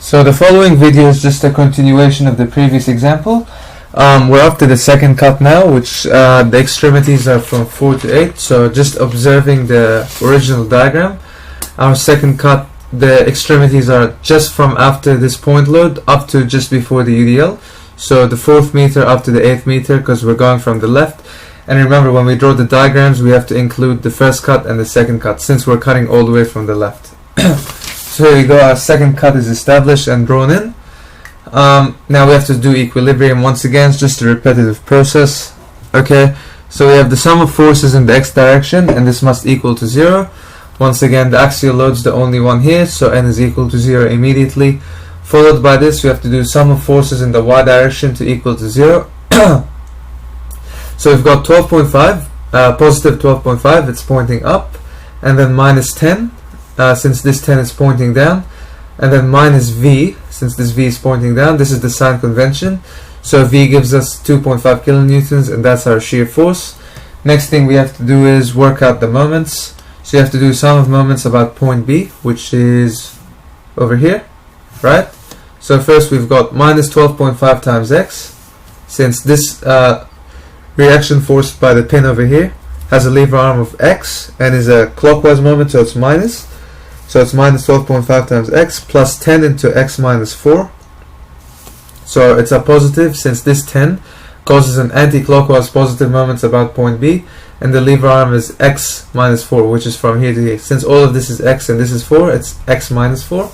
So the following video is just a continuation of the previous example. We're up to the second cut now, which the extremities are from 4 to 8. So just observing the original diagram, our second cut, the extremities are just from after this point load up to just before the UDL. So the 4th meter up to the 8th meter, because we're going from the left. And remember, when we draw the diagrams, we have to include the first cut and the second cut, since we're cutting all the way from the left. So here we go, our second cut is established and drawn in. Now we have to do equilibrium once again. It's just a repetitive process. Okay, so we have the sum of forces in the x direction, and this must equal to 0. Once again, the axial load's the only one here, so n is equal to 0 immediately. Followed by this, we have to do sum of forces in the y direction to equal to 0. So we've got 12.5, positive 12.5, it's pointing up, and then minus 10, since this 10 is pointing down, and then minus v, since this v is pointing down. This is the sign convention. So v gives us 2.5 kilonewtons, and that's our shear force. Next thing we have to do is work out the moments. So you have to do sum of moments about point B, which is over here, right? So first we've got minus 12.5 times x, since this reaction force by the pin over here has a lever arm of x and is a clockwise moment, so it's minus. So it's minus 12.5 times x plus 10 into x minus 4. So it's a positive, since this 10 causes an anti-clockwise positive moment about point B, and the lever arm is x minus 4, which is from here to here. Since all of this is x and this is 4, it's x minus 4.